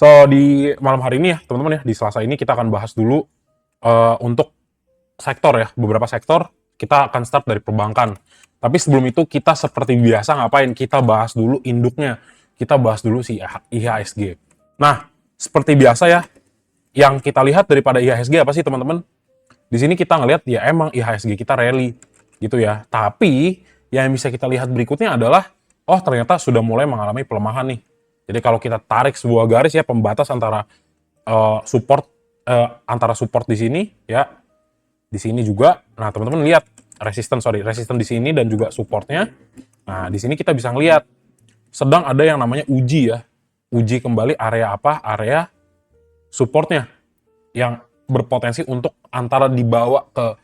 So, di malam hari ini ya, teman-teman ya, di Selasa ini kita akan bahas dulu untuk sektor ya, beberapa sektor. Kita akan start dari perbankan. Tapi sebelum itu kita seperti biasa ngapain? Kita bahas dulu induknya. Kita bahas dulu si IHSG. Nah, seperti biasa ya, yang kita lihat daripada IHSG apa sih teman-teman? Di sini kita ngelihat ya emang IHSG kita rally gitu ya. Tapi yang bisa kita lihat berikutnya adalah oh ternyata sudah mulai mengalami pelemahan nih. Jadi kalau kita tarik sebuah garis ya pembatas antara support antara support di sini ya, di sini juga. Nah, teman-teman lihat resisten di sini dan juga supportnya. Nah, di sini kita bisa ngelihat sedang ada yang namanya uji ya. Uji kembali area apa? Area supportnya yang berpotensi untuk antara dibawa ke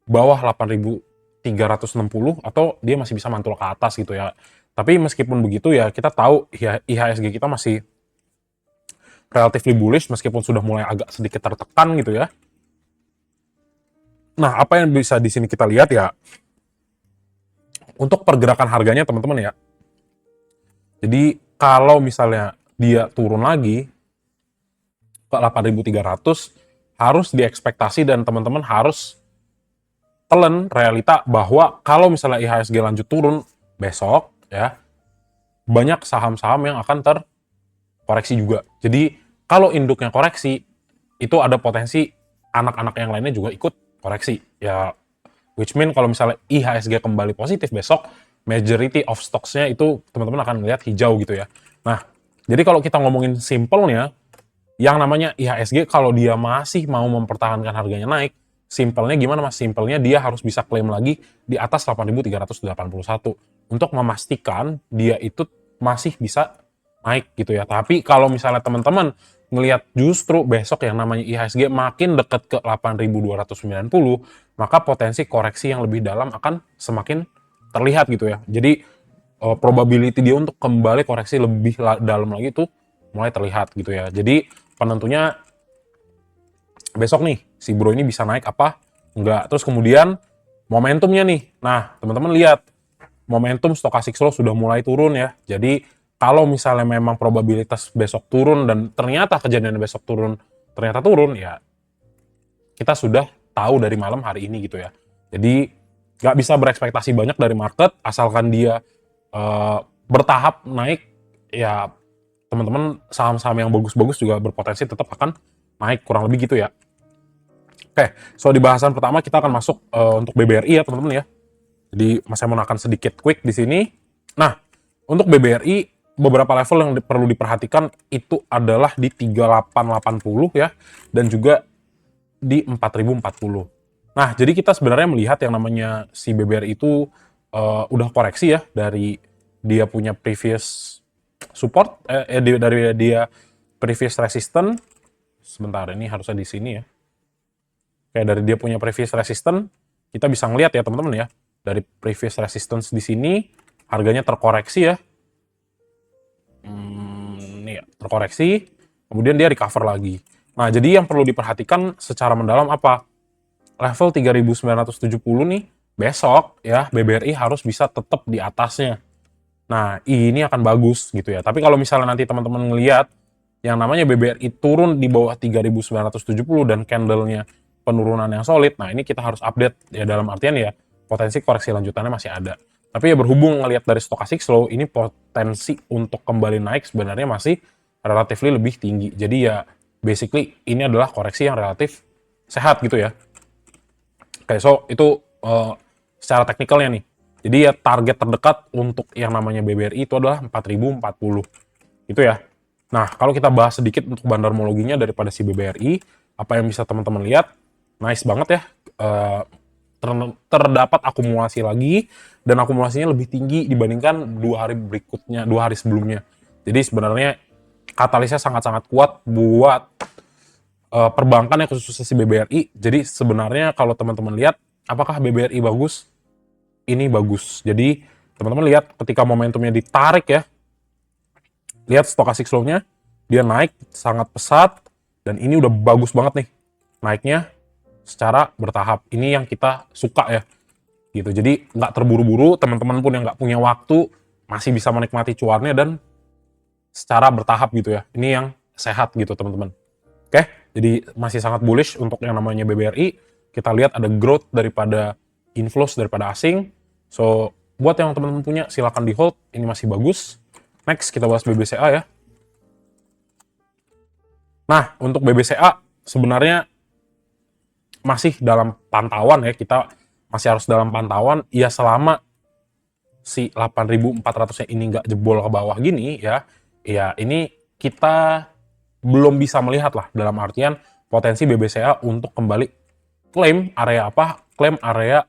bawah 8.360 atau dia masih bisa mantul ke atas gitu ya. Tapi meskipun begitu ya kita tahu IHSG kita masih relatively bullish meskipun sudah mulai agak sedikit tertekan gitu ya. Nah, apa yang bisa di sini kita lihat ya, untuk pergerakan harganya teman-teman ya. Jadi kalau misalnya dia turun lagi ke 8.300 harus diekspektasi dan teman-teman harus telan realita bahwa kalau misalnya IHSG lanjut turun besok ya, banyak saham-saham yang akan terkoreksi juga. Jadi kalau induknya koreksi, itu ada potensi anak-anak yang lainnya juga ikut koreksi. Ya, which mean kalau misalnya IHSG kembali positif besok, majority of stocks-nya itu teman-teman akan melihat hijau gitu ya. Nah, jadi kalau kita ngomongin simpelnya, yang namanya IHSG kalau dia masih mau mempertahankan harganya naik, simpelnya gimana mas? Simpelnya dia harus bisa klaim lagi di atas 8.381 untuk memastikan dia itu masih bisa naik gitu ya. Tapi kalau misalnya teman-teman ngelihat justru besok yang namanya IHSG makin dekat ke 8.290, maka potensi koreksi yang lebih dalam akan semakin terlihat gitu ya. Jadi probability dia untuk kembali koreksi lebih dalam lagi itu mulai terlihat gitu ya. Jadi penentunya besok nih si bro ini bisa naik apa enggak. Terus kemudian momentumnya nih. Nah, teman-teman lihat momentum stochastic slow sudah mulai turun ya. Jadi kalau misalnya memang probabilitas besok turun dan ternyata kejadian besok ternyata turun ya, kita sudah tahu dari malam hari ini gitu ya. Jadi nggak bisa berekspektasi banyak dari market asalkan dia bertahap naik ya, teman-teman saham-saham yang bagus-bagus juga berpotensi tetap akan naik kurang lebih gitu ya. Oke, so di bahasan pertama kita akan masuk untuk BBRI ya teman-teman ya. Jadi saya mau akan sedikit quick di sini. Nah, untuk BBRI beberapa level yang perlu diperhatikan itu adalah di 3880 ya dan juga di 4040. Nah, jadi kita sebenarnya melihat yang namanya si BBRI itu udah koreksi ya dari dia punya previous support dari dia previous resistance. Sebentar, ini harusnya di sini ya. Kayak dari dia punya previous resistance, kita bisa ngelihat ya teman-teman ya. Dari previous resistance di sini harganya terkoreksi ya. Nih ya, terkoreksi, kemudian dia recover lagi. Nah, jadi yang perlu diperhatikan secara mendalam apa? Level 3970 nih, besok ya BBRI harus bisa tetap di atasnya. Nah, ini akan bagus gitu ya. Tapi kalau misalnya nanti teman-teman ngelihat yang namanya BBRI turun di bawah 3970 dan candle-nya penurunan yang solid, nah ini kita harus update ya, dalam artian ya potensi koreksi lanjutannya masih ada. Tapi ya berhubung ngelihat dari stochastic slow, ini potensi untuk kembali naik sebenarnya masih relatively lebih tinggi. Jadi ya basically ini adalah koreksi yang relatif sehat gitu ya. Oke, so itu secara teknikalnya nih. Jadi ya target terdekat untuk yang namanya BBRI itu adalah 4040. Gitu ya. Nah, kalau kita bahas sedikit untuk bandarmologinya daripada si BBRI, apa yang bisa teman-teman lihat, nice banget ya. Terdapat akumulasi lagi, dan akumulasinya lebih tinggi dibandingkan 2 hari berikutnya, 2 hari sebelumnya. Jadi sebenarnya katalisnya sangat-sangat kuat buat perbankan yang khususnya si BBRI. Jadi sebenarnya kalau teman-teman lihat, apakah BBRI bagus? Ini bagus. Jadi teman-teman lihat ketika momentumnya ditarik ya, lihat stochastic slow-nya, dia naik sangat pesat, dan ini udah bagus banget nih naiknya secara bertahap. Ini yang kita suka ya gitu. Jadi nggak terburu-buru, teman-teman pun yang nggak punya waktu masih bisa menikmati cuannya dan secara bertahap gitu ya. Ini yang sehat gitu teman-teman. Oke, jadi masih sangat bullish untuk yang namanya BBRI. Kita lihat ada growth daripada inflows daripada asing. So, buat yang teman-teman punya silakan di hold, ini masih bagus. Next kita bahas BBCA ya. Nah, untuk BBCA sebenarnya masih dalam pantauan ya, kita masih harus dalam pantauan ya selama si 8.400-nya ini nggak jebol ke bawah gini ya, ya ini kita belum bisa melihat lah dalam artian potensi BBCA untuk kembali klaim area apa? Klaim area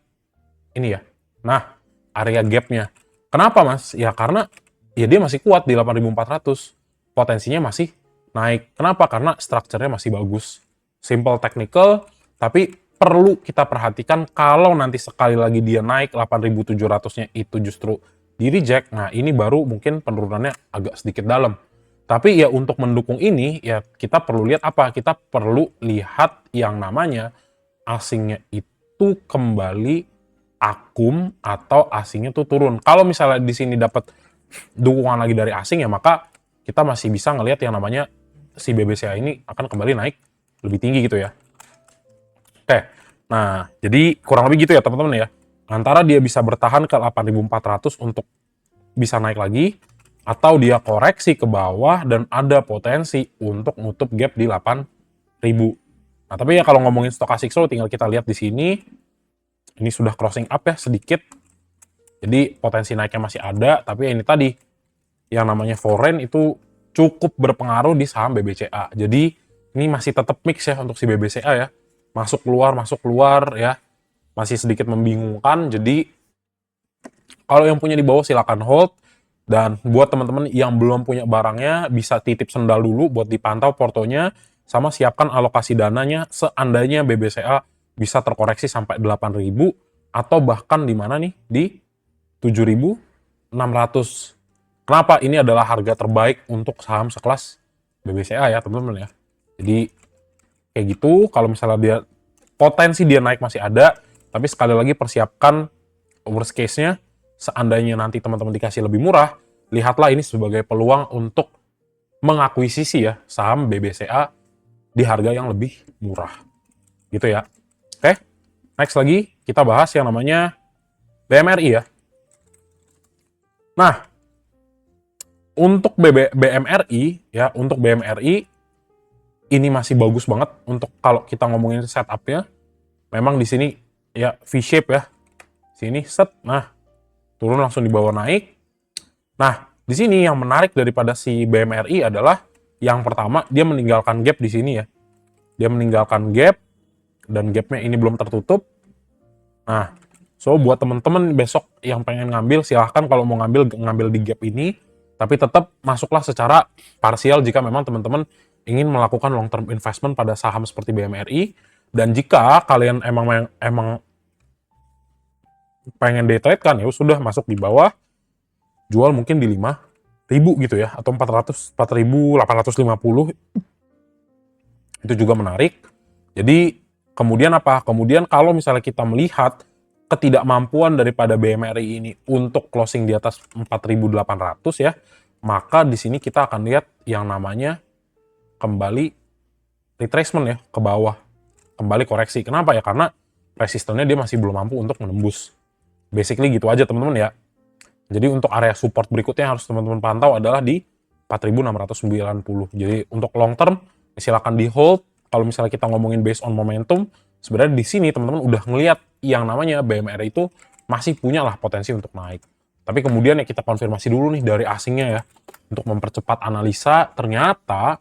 ini ya. Nah, area gapnya. Kenapa mas? Ya karena ya dia masih kuat di 8.400. Potensinya masih naik. Kenapa? Karena strukturnya masih bagus. Simple technical, tapi perlu kita perhatikan kalau nanti sekali lagi dia naik 8.700-nya itu justru di reject. Nah, ini baru mungkin penurunannya agak sedikit dalam. Tapi ya untuk mendukung ini ya kita perlu lihat apa? Kita perlu lihat yang namanya asingnya itu kembali akum atau asingnya tuh turun. Kalau misalnya di sini dapat dukungan lagi dari asing ya maka kita masih bisa ngelihat yang namanya si BBCA ini akan kembali naik lebih tinggi gitu ya. Oke, nah jadi kurang lebih gitu ya teman-teman ya. Antara dia bisa bertahan ke 8.400 untuk bisa naik lagi, atau dia koreksi ke bawah dan ada potensi untuk nutup gap di 8.000. Nah tapi ya kalau ngomongin stochastic slow tinggal kita lihat di sini. Ini sudah crossing up ya sedikit. Jadi potensi naiknya masih ada, tapi ini tadi yang namanya foreign itu cukup berpengaruh di saham BBCA. Jadi ini masih tetap mix ya untuk si BBCA ya. Masuk keluar ya. Masih sedikit membingungkan. Jadi kalau yang punya di bawah silakan hold. Dan buat teman-teman yang belum punya barangnya bisa titip sendal dulu buat dipantau portonya sama siapkan alokasi dananya seandainya BBCA bisa terkoreksi sampai 8.000 atau bahkan di mana nih di 7.600. Kenapa? Ini adalah harga terbaik untuk saham sekelas BBCA ya teman-teman ya. Jadi kayak gitu, kalau misalnya dia potensi dia naik masih ada, tapi sekali lagi persiapkan worst case-nya, seandainya nanti teman-teman dikasih lebih murah, lihatlah ini sebagai peluang untuk mengakuisisi ya saham BBCA di harga yang lebih murah. Gitu ya. Oke, next lagi kita bahas yang namanya BMRI ya. Nah, untuk BMRI ya, untuk BMRI ini masih bagus banget untuk kalau kita ngomongin setupnya. Memang di sini ya V-shape ya. Sini set, nah turun langsung di bawah naik. Nah, di sini yang menarik daripada si BMRI adalah yang pertama dia meninggalkan gap di sini ya. Dia meninggalkan gap dan gapnya ini belum tertutup. Nah, so buat teman-teman besok yang pengen ngambil silahkan kalau mau ngambil di gap ini, tapi tetap masuklah secara parsial jika memang teman-teman ingin melakukan long term investment pada saham seperti BMRI. Dan jika kalian emang pengen day trade kan ya sudah masuk di bawah, jual mungkin di 5.000 gitu ya, atau 4.850 itu juga menarik. Jadi kemudian apa? Kemudian kalau misalnya kita melihat ketidakmampuan daripada BMRI ini untuk closing di atas 4.800 ya, maka di sini kita akan lihat yang namanya kembali retracement ya ke bawah, kembali koreksi. Kenapa ya? Karena resistennya dia masih belum mampu untuk menembus. Basically gitu aja teman-teman ya. Jadi untuk area support berikutnya yang harus teman-teman pantau adalah di 4.690. Jadi untuk long term silakan di hold. Kalau misalnya kita ngomongin based on momentum, sebenarnya di sini teman-teman udah ngelihat yang namanya BMRI itu masih punya lah potensi untuk naik. Tapi kemudian ya kita konfirmasi dulu nih dari asingnya ya untuk mempercepat analisa. Ternyata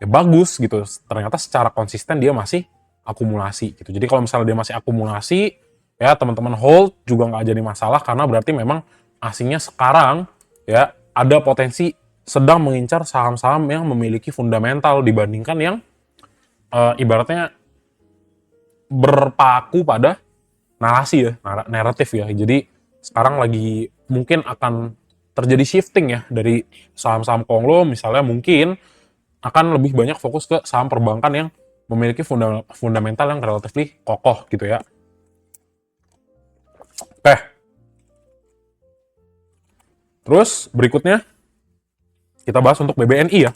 ya bagus gitu. Ternyata secara konsisten dia masih akumulasi gitu. Jadi kalau misalnya dia masih akumulasi, ya teman-teman hold juga nggak jadi masalah karena berarti memang asingnya sekarang ya ada potensi sedang mengincar saham-saham yang memiliki fundamental dibandingkan yang ibaratnya berpaku pada narasi ya, naratif ya. Jadi sekarang lagi mungkin akan terjadi shifting ya dari saham-saham konglo misalnya mungkin akan lebih banyak fokus ke saham perbankan yang memiliki fundamental yang relatif kokoh gitu ya. Oke. Terus berikutnya kita bahas untuk BBNI ya.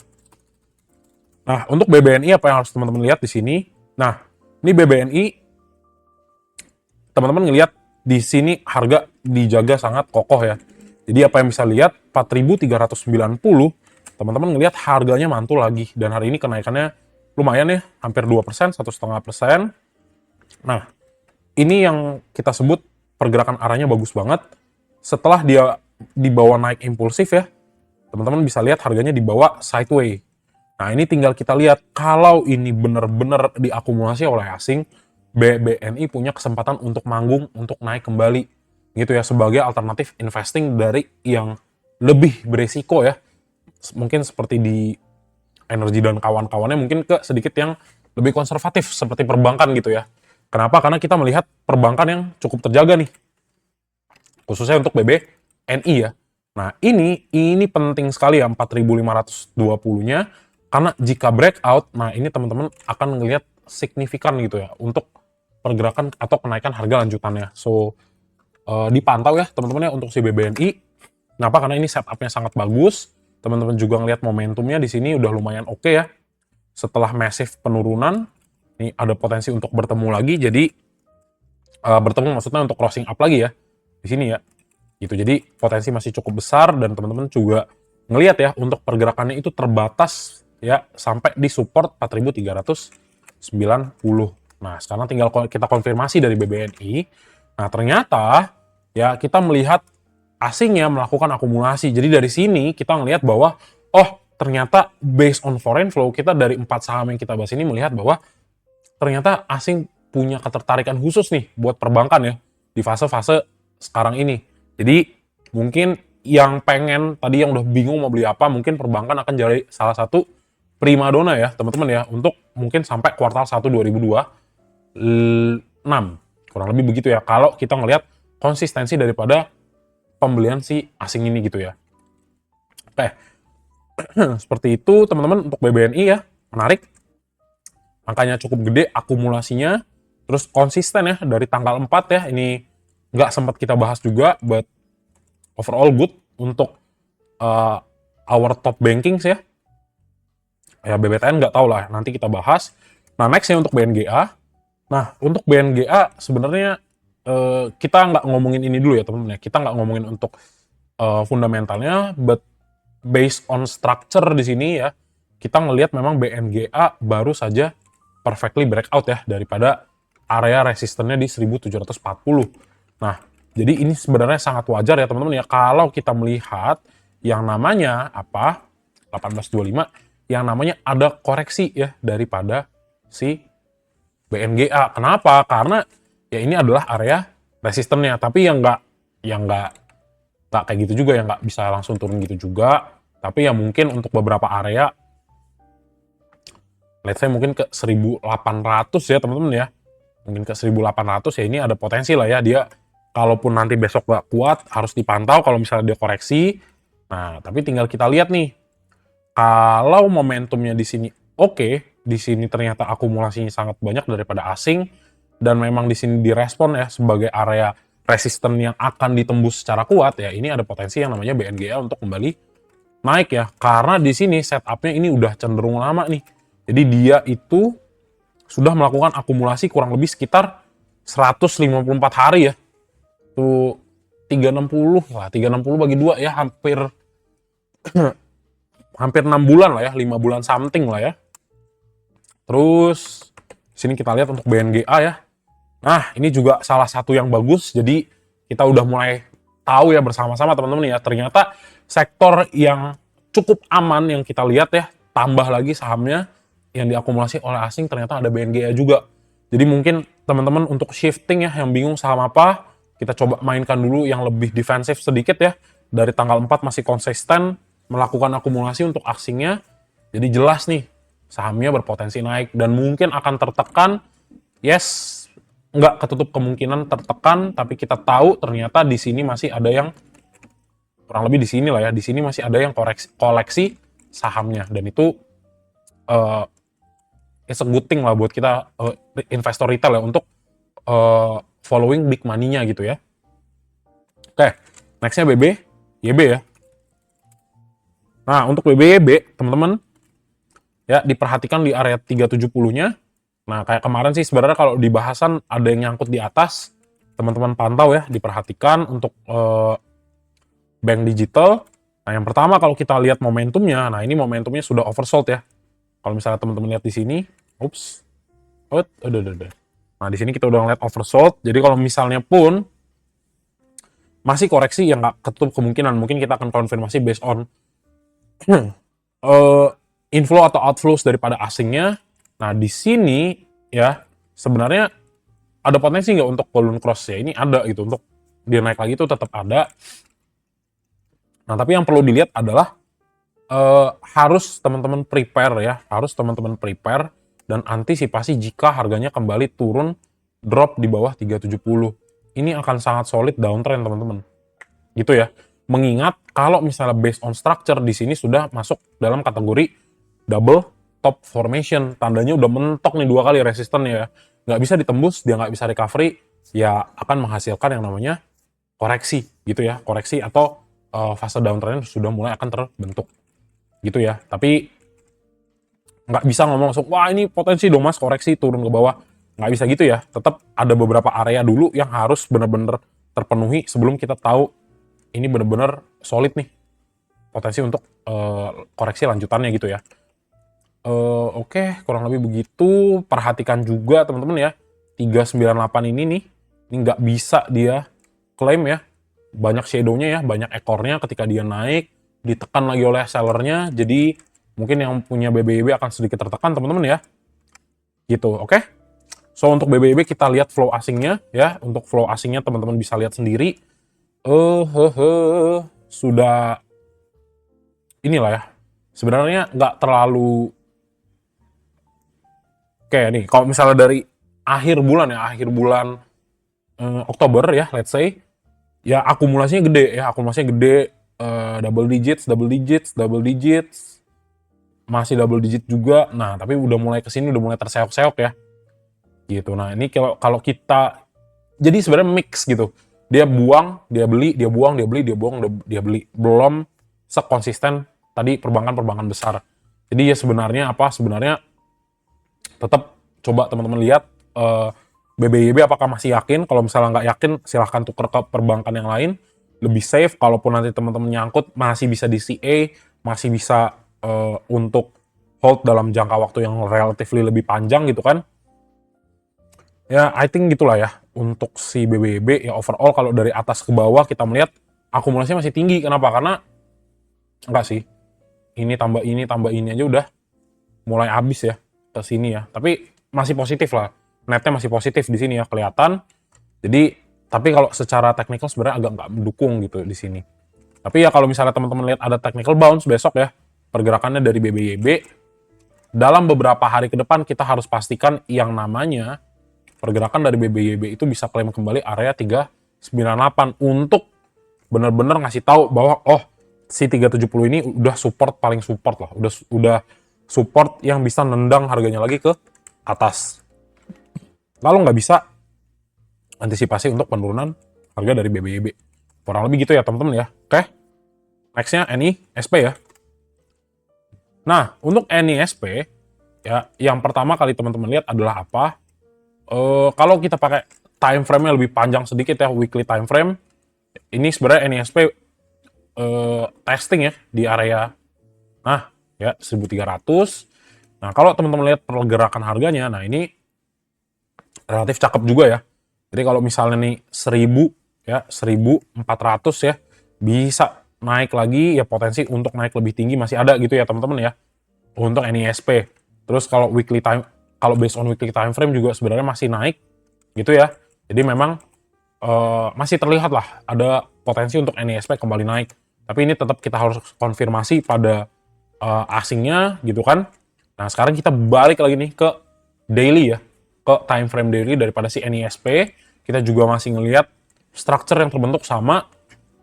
Nah, untuk BBNI apa yang harus teman-teman lihat di sini? Nah, ini BBNI teman-teman ngelihat di sini harga dijaga sangat kokoh ya. Jadi apa yang bisa lihat 4.390, teman-teman ngelihat harganya mantul lagi dan hari ini kenaikannya lumayan ya, hampir 2%, 1,5%. Nah, ini yang kita sebut pergerakan arahnya bagus banget. Setelah dia dibawa naik impulsif ya, teman-teman bisa lihat harganya dibawa sideway. Nah, ini tinggal kita lihat kalau ini benar-benar diakumulasi oleh asing, BBNI punya kesempatan untuk manggung, untuk naik kembali gitu ya, sebagai alternatif investing dari yang lebih beresiko ya. Mungkin seperti di energi dan kawan-kawannya, mungkin ke sedikit yang lebih konservatif seperti perbankan gitu ya. Kenapa? Karena kita melihat perbankan yang cukup terjaga nih, khususnya untuk BBNI ya. Nah, ini penting sekali ya 4.520-nya, karena jika breakout, nah ini teman-teman akan ngelihat signifikan gitu ya untuk pergerakan atau kenaikan harga lanjutannya. So, dipantau ya teman-teman ya untuk si BBNI. Kenapa? Karena ini setupnya sangat bagus. Teman-teman juga ngelihat momentumnya di sini udah lumayan oke ya. Setelah massive penurunan, ini ada potensi untuk bertemu lagi. Jadi bertemu maksudnya untuk crossing up lagi ya di sini ya. Gitu. Jadi potensi masih cukup besar dan teman-teman juga ngelihat ya untuk pergerakannya itu terbatas ya sampai di support 4.390. Nah, sekarang tinggal kita konfirmasi dari BBNI. Nah, ternyata ya kita melihat asingnya melakukan akumulasi. Jadi dari sini kita ngelihat bahwa oh, ternyata based on foreign flow kita dari 4 saham yang kita bahas ini melihat bahwa ternyata asing punya ketertarikan khusus nih buat perbankan ya di fase-fase sekarang ini. Jadi mungkin yang pengen tadi yang udah bingung mau beli apa, mungkin perbankan akan jadi salah satu primadona ya teman-teman ya untuk mungkin sampai kuartal 1 2026. Kurang lebih begitu ya kalau kita ngelihat konsistensi daripada pembelian si asing ini gitu ya. Oke. Seperti itu teman-teman untuk BBNI ya. Menarik. Angkanya cukup gede, akumulasinya, terus konsisten ya dari tanggal 4 ya, ini nggak sempat kita bahas juga, but overall good untuk our top bankings ya. Ya BBTN nggak tahu lah, nanti kita bahas. Nah nextnya untuk BNGA. Nah untuk BNGA sebenarnya kita nggak ngomongin ini dulu ya teman-teman ya, kita nggak ngomongin untuk fundamentalnya, but based on structure di sini ya, kita ngelihat memang BNGA baru saja perfectly breakout ya daripada area resistennya di 1740. Nah, jadi ini sebenarnya sangat wajar ya teman-teman ya kalau kita melihat yang namanya apa 1825 yang namanya ada koreksi ya daripada si BNGA. Kenapa? Karena ya ini adalah area resistennya, tapi yang nggak kayak gitu juga, yang nggak bisa langsung turun gitu juga. Tapi ya mungkin untuk beberapa area let's say mungkin ke 1800 ya teman-teman ya. Mungkin ke 1800 ya ini ada potensi lah ya dia kalaupun nanti besok gak kuat harus dipantau kalau misalnya dia koreksi. Nah, tapi tinggal kita lihat nih. Kalau momentumnya di sini oke, di sini ternyata akumulasinya sangat banyak daripada asing dan memang di sini direspon ya sebagai area resisten yang akan ditembus secara kuat ya, ini ada potensi yang namanya BNGA untuk kembali naik ya. Karena di sini setupnya ini udah cenderung lama nih. Jadi dia itu sudah melakukan akumulasi kurang lebih sekitar 154 hari ya. Tuh 360 lah, 360 bagi 2 ya, hampir hampir 6 bulan lah ya, 5 bulan something lah ya. Terus sini kita lihat untuk BNGA ya. Nah, ini juga salah satu yang bagus. Jadi kita udah mulai tahu ya bersama-sama teman-teman ya, ternyata sektor yang cukup aman yang kita lihat ya, tambah lagi sahamnya yang diakumulasi oleh asing ternyata ada BNGA juga. Jadi mungkin teman-teman untuk shifting ya yang bingung saham apa, kita coba mainkan dulu yang lebih defensif sedikit ya. Dari tanggal 4 masih konsisten melakukan akumulasi untuk asingnya. Jadi jelas nih sahamnya berpotensi naik dan mungkin akan tertekan. Yes, nggak ketutup kemungkinan tertekan, tapi kita tahu ternyata di sini masih ada yang kurang lebih di sini lah ya. Di sini masih ada yang koleksi sahamnya dan itu it's a good thing lah buat kita investor retail ya untuk following big money-nya gitu ya. Oke, nextnya YB ya. Nah untuk BBYB teman-teman ya diperhatikan di area 370-nya. Nah, kayak kemarin sih sebenarnya kalau di bahasan ada yang nyangkut di atas, teman-teman pantau ya, diperhatikan untuk bank digital. Nah, yang pertama kalau kita lihat momentumnya, nah ini momentumnya sudah oversold ya. Kalau misalnya teman-teman lihat di sini, ups, udah. Nah, di sini kita udah ngeliat oversold. Jadi kalau misalnya pun masih koreksi, yang nggak ketutup kemungkinan, mungkin kita akan konfirmasi based on inflow atau outflows daripada asingnya. Nah, di sini ya sebenarnya ada potensi nggak untuk balloon cross ya? Ini ada gitu, untuk dia naik lagi itu tetap ada. Nah, tapi yang perlu dilihat adalah harus teman-teman prepare ya, harus teman-teman prepare dan antisipasi jika harganya kembali turun drop di bawah 370. Ini akan sangat solid downtrend teman-teman. Gitu ya. Mengingat kalau misalnya based on structure di sini sudah masuk dalam kategori double top formation, tandanya udah mentok nih 2 kali resisten ya. Nggak bisa ditembus, dia nggak bisa recovery, ya akan menghasilkan yang namanya koreksi gitu ya, koreksi atau fase downtrend sudah mulai akan terbentuk gitu ya. Tapi nggak bisa ngomong langsung, wah ini potensi dong mas koreksi turun ke bawah. Nggak bisa gitu ya, tetap ada beberapa area dulu yang harus benar-benar terpenuhi sebelum kita tahu ini benar-benar solid nih potensi untuk koreksi lanjutannya gitu ya. Oke, kurang lebih begitu. Perhatikan juga teman-teman ya, 398 ini nih, ini nggak bisa dia klaim ya. Banyak shadow-nya ya, banyak ekornya ketika dia naik, ditekan lagi oleh sellernya, jadi mungkin yang punya BBYB akan sedikit tertekan teman-teman ya. Gitu, oke? So, untuk BBYB kita lihat flow asingnya ya. Untuk flow asingnya teman-teman bisa lihat sendiri. Sudah inilah ya. Sebenarnya nggak terlalu kayak nih, kalau misalnya dari akhir bulan Oktober ya, let's say, ya akumulasinya gede, double digits, masih double digit juga. Nah, tapi udah mulai kesini, udah mulai terseok-seok ya, gitu. Nah, ini kalau kita, jadi sebenarnya mix gitu. Dia buang, dia beli, dia buang, dia beli, dia buang, dia beli. Belum sekonsisten tadi perbankan-perbankan besar. Jadi ya sebenarnya tetap coba teman-teman lihat BBYB apakah masih yakin. Kalau misalnya nggak yakin, silahkan tuker ke perbankan yang lain, lebih safe. Kalaupun nanti teman-teman nyangkut, masih bisa di CA, masih bisa untuk hold dalam jangka waktu yang relatively lebih panjang gitu kan. Ya, I think gitulah ya untuk si BBYB. Ya overall kalau dari atas ke bawah kita melihat akumulasinya masih tinggi. Kenapa? Karena enggak sih, tambah ini aja udah mulai habis ya ke sini ya. Tapi masih positif lah. Netnya masih positif di sini ya kelihatan. Jadi, tapi kalau secara teknikal sebenarnya agak nggak mendukung gitu di sini. Tapi ya kalau misalnya teman-teman lihat ada technical bounce besok ya, pergerakannya dari BBYB, dalam beberapa hari ke depan kita harus pastikan yang namanya pergerakan dari BBYB itu bisa klaim kembali area 398 untuk benar-benar ngasih tahu bahwa si 370 ini udah paling support lah, udah support yang bisa nendang harganya lagi ke atas. Lalu nggak bisa antisipasi untuk penurunan harga dari BBYB. Kurang lebih gitu ya teman-teman ya. Oke, nextnya NISP ya. Nah, untuk NISP ya, yang pertama kali teman-teman lihat adalah apa? Kalau kita pakai time frame-nya lebih panjang sedikit ya, weekly time frame, ini sebenarnya NISP testing ya di area ya 1300. Nah, kalau teman-teman lihat pergerakan harganya, nah ini relatif cakep juga ya. Jadi kalau misalnya nih 1400 ya, bisa naik lagi ya, potensi untuk naik lebih tinggi masih ada gitu ya teman-teman ya. Untuk NISP. Terus kalau based on weekly time frame juga sebenarnya masih naik gitu ya. Jadi memang masih terlihat lah ada potensi untuk NISP kembali naik. Tapi ini tetap kita harus konfirmasi pada asingnya gitu kan. Nah, sekarang kita balik lagi nih ke daily ya, ke time frame daily daripada si NISP. Kita juga masih ngelihat structure yang terbentuk sama,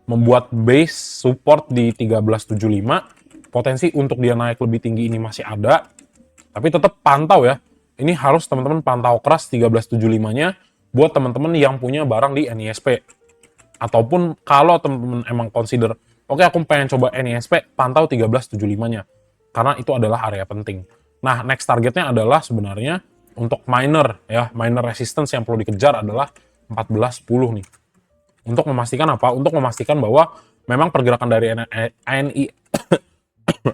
membuat base support di 1375. Potensi untuk dia naik lebih tinggi ini masih ada. Tapi tetap pantau ya. Ini harus teman-teman pantau keras 1375-nya buat teman-teman yang punya barang di NISP. Ataupun kalau teman-teman emang consider, oke aku pengen coba NISP, pantau 1375-nya. Karena itu adalah area penting. Nah, next targetnya adalah sebenarnya untuk minor ya, minor resistance yang perlu dikejar adalah 14.10 nih. Untuk memastikan apa? Untuk memastikan bahwa memang pergerakan dari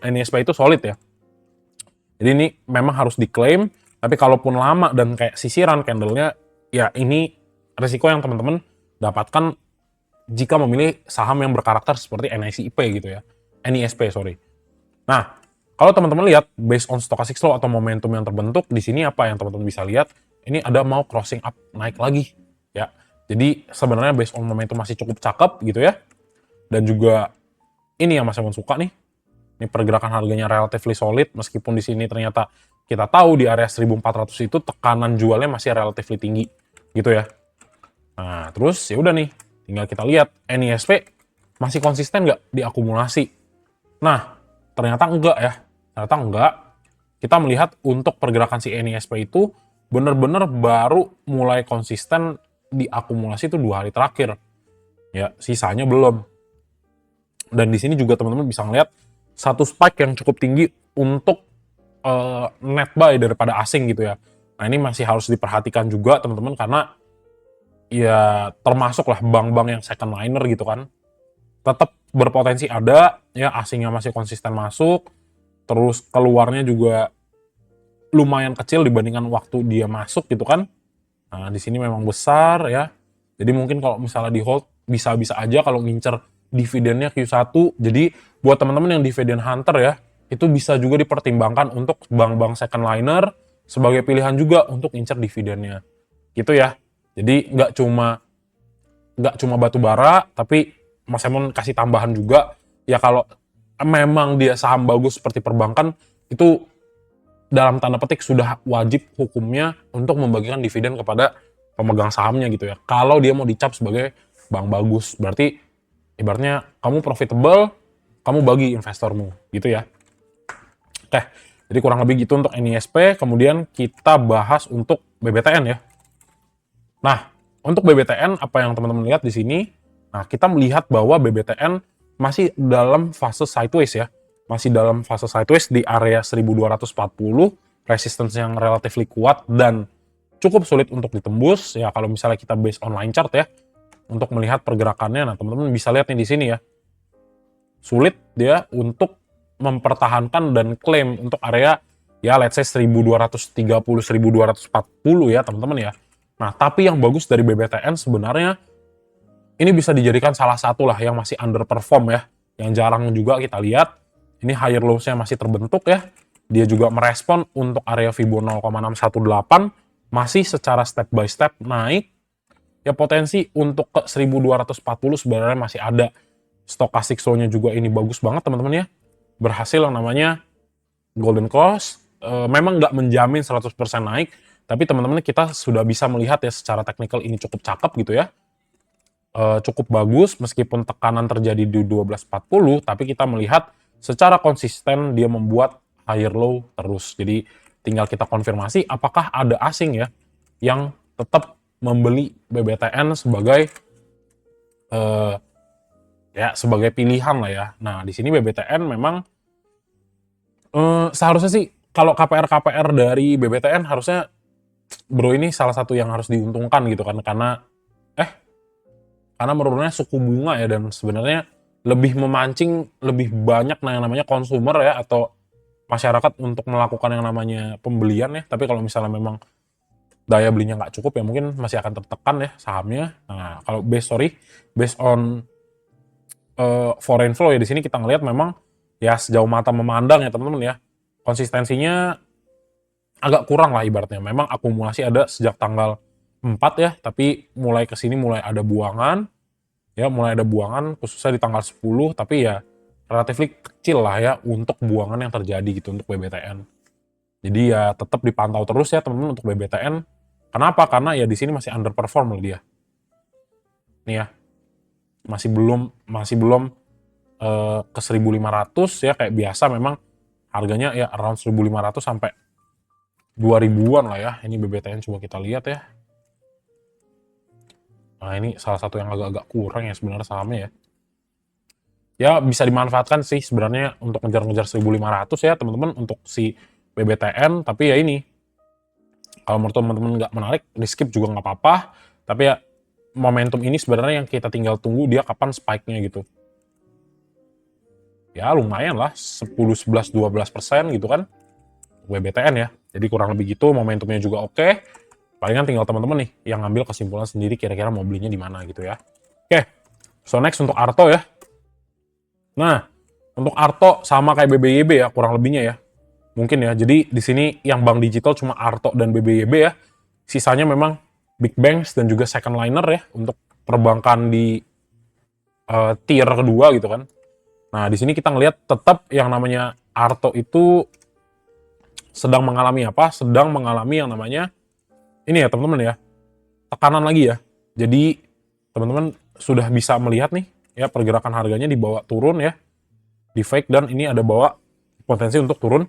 NISP itu solid ya. Jadi ini memang harus diklaim, tapi kalaupun lama dan kayak sisiran candlenya, ya ini risiko yang teman-teman dapatkan jika memilih saham yang berkarakter seperti NISP gitu ya. NISP, sorry. Nah, kalau teman-teman lihat based on stochastic slope atau momentum yang terbentuk, di sini apa yang teman-teman bisa lihat? Ini ada mau crossing up naik lagi ya. Jadi sebenarnya based on momentum masih cukup cakep gitu ya. Dan juga ini yang Mas Emon suka nih. Ini pergerakan harganya relatively solid meskipun di sini ternyata kita tahu di area 1400 itu tekanan jualnya masih relatively tinggi gitu ya. Nah, terus ya udah nih, tinggal kita lihat NISP masih konsisten nggak di akumulasi. Nah, ternyata enggak ya. Ternyata enggak. Kita melihat untuk pergerakan si NISP itu benar-benar baru mulai konsisten di akumulasi itu 2 hari terakhir. Ya, sisanya belum. Dan di sini juga teman-teman bisa ngeliat satu spike yang cukup tinggi untuk net buy daripada asing gitu ya. Nah, ini masih harus diperhatikan juga teman-teman karena ya termasuk lah bank-bank yang second liner gitu kan. Tetap berpotensi ada ya, asingnya masih konsisten masuk, terus keluarnya juga lumayan kecil dibandingkan waktu dia masuk gitu kan. Nah, di sini memang besar ya. Jadi mungkin kalau misalnya di hold bisa-bisa aja kalau ngincer dividennya Q1. Jadi buat teman-teman yang dividend hunter ya, itu bisa juga dipertimbangkan untuk bank-bank second liner sebagai pilihan juga untuk ngincer dividennya. Gitu ya. Jadi nggak cuma batu bara, tapi Mas Emon kasih tambahan juga ya kalau memang dia saham bagus seperti perbankan itu dalam tanda petik sudah wajib hukumnya untuk membagikan dividen kepada pemegang sahamnya gitu ya. Kalau dia mau dicap sebagai bank bagus, berarti ibaratnya kamu profitable, kamu bagi investormu gitu ya. Oke, jadi kurang lebih gitu untuk NISP. Kemudian kita bahas untuk BBTN ya. Nah, untuk BBTN apa yang teman-teman lihat di sini? Nah, kita melihat bahwa BBTN masih dalam fase sideways ya. Masih dalam fase sideways di area 1240, resistance yang relatif kuat dan cukup sulit untuk ditembus ya kalau misalnya kita based on line chart ya. Untuk melihat pergerakannya, nah teman-teman bisa lihat nih di sini ya. Sulit dia untuk mempertahankan dan klaim untuk area ya let's say 1230 1240 ya teman-teman ya. Nah, tapi yang bagus dari BBTN sebenarnya ini bisa dijadikan salah satu lah yang masih underperform ya. Yang jarang juga kita lihat. Ini higher lows-nya masih terbentuk ya. Dia juga merespon untuk area Fibo 0,618 masih secara step by step naik. Ya potensi untuk ke 1240 sebenarnya masih ada. Stochastic slow-nya juga ini bagus banget teman-teman ya. Berhasil yang namanya golden cross. Memang nggak menjamin 100% naik, tapi teman-teman kita sudah bisa melihat ya secara teknikal ini cukup cakep gitu ya. Cukup bagus meskipun tekanan terjadi di 1240, tapi kita melihat secara konsisten dia membuat higher low terus. Jadi tinggal kita konfirmasi apakah ada asing ya yang tetap membeli BBTN sebagai ya sebagai pilihan lah ya. Nah, di sini BBTN memang seharusnya sih kalau KPR dari BBTN harusnya bro ini salah satu yang harus diuntungkan gitu kan karena menurunnya suku bunga ya dan sebenarnya lebih memancing lebih banyak yang namanya konsumer ya atau masyarakat untuk melakukan yang namanya pembelian ya. Tapi kalau misalnya memang daya belinya nggak cukup ya mungkin masih akan tertekan ya sahamnya. Nah, kalau based on foreign flow ya di sini kita ngelihat memang ya sejauh mata memandang ya teman-teman ya. Konsistensinya agak kurang lah ibaratnya. Memang akumulasi ada sejak tanggal 4 ya, tapi mulai ke sini mulai ada buangan. Ya, mulai ada buangan khususnya di tanggal 10, tapi ya relatif kecil lah ya untuk buangan yang terjadi gitu untuk BBTN. Jadi ya tetap dipantau terus ya teman-teman untuk BBTN. Kenapa? Karena ya di sini masih underperform loh dia. Nih ya. Masih belum ke 1.500 ya kayak biasa memang harganya ya around 1.500 sampai 2.000-an lah ya. Ini BBTN coba kita lihat ya. Nah, ini salah satu yang agak-agak kurang ya sebenarnya sahamnya ya. Ya bisa dimanfaatkan sih sebenarnya untuk ngejar-ngejar 1.500 ya teman-teman untuk si BBTN, tapi ya ini, kalau menurut teman-teman nggak menarik, di skip juga nggak apa-apa, tapi ya momentum ini sebenarnya yang kita tinggal tunggu dia kapan spike-nya gitu. Ya lumayan lah, 10, 11, 12% gitu kan, BBTN ya. Jadi kurang lebih gitu, momentumnya juga oke. Palingan tinggal teman-teman nih yang ngambil kesimpulan sendiri kira-kira mau belinya di mana gitu ya. Oke, so next untuk Arto ya. Nah, untuk Arto sama kayak BBYB ya, kurang lebihnya ya. Mungkin ya, jadi di sini yang bank digital cuma Arto dan BBYB ya. Sisanya memang big banks dan juga second liner ya, untuk perbankan di tier kedua gitu kan. Nah, di sini kita ngelihat tetap yang namanya Arto itu sedang mengalami apa? Sedang mengalami yang namanya ini ya teman-teman ya, tekanan lagi ya. Jadi teman-teman sudah bisa melihat nih ya pergerakan harganya dibawa turun ya, di fake, dan ini ada bawa potensi untuk turun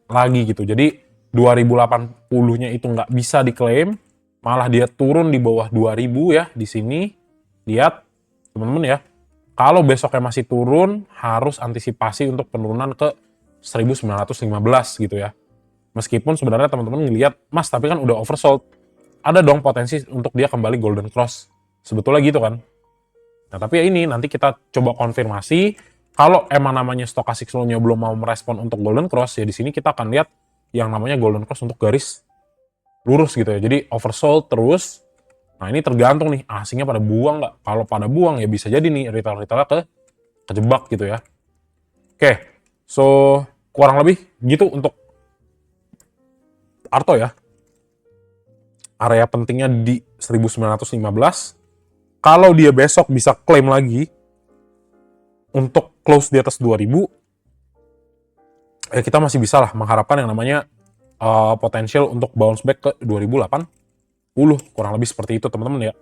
lagi gitu. Jadi 2080-nya itu nggak bisa diklaim, malah dia turun di bawah 2000 ya di sini. Lihat teman-teman ya, kalau besoknya masih turun harus antisipasi untuk penurunan ke 1915 gitu ya. Meskipun sebenarnya teman-teman ngelihat, Mas tapi kan udah oversold, ada dong potensi untuk dia kembali golden cross. Sebetulnya gitu kan. Nah tapi ya ini nanti kita coba konfirmasi. Kalau emang namanya stochastic slow-nya belum mau merespon untuk golden cross, ya di sini kita akan lihat yang namanya golden cross untuk garis lurus gitu ya. Jadi oversold terus. Nah ini tergantung nih, asingnya pada buang nggak. Kalau pada buang ya bisa jadi nih retail-retailnya kejebak gitu ya. Oke, so kurang lebih gitu untuk Arto ya. Area pentingnya di 1915. Kalau dia besok bisa klaim lagi untuk close di atas 2000, kita masih bisa lah mengharapkan yang namanya potensial untuk bounce back ke 2080. Kurang lebih seperti itu teman-teman ya.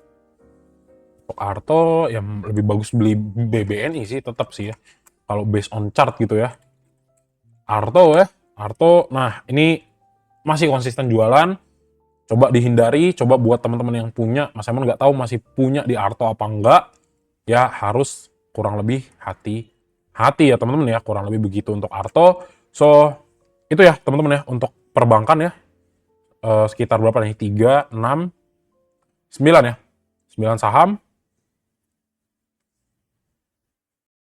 Untuk Arto yang lebih bagus beli BBNI sih tetap sih ya. Kalau based on chart gitu ya. Arto ya. Arto, nah ini masih konsisten jualan. Coba dihindari, coba buat teman-teman yang punya, Mas Emon nggak tahu masih punya di Arto apa enggak, ya harus kurang lebih hati-hati ya teman-teman ya, kurang lebih begitu untuk Arto. So, itu ya teman-teman ya, untuk perbankan ya, sekitar berapa nih, 3, 6, 9 ya, 9 saham.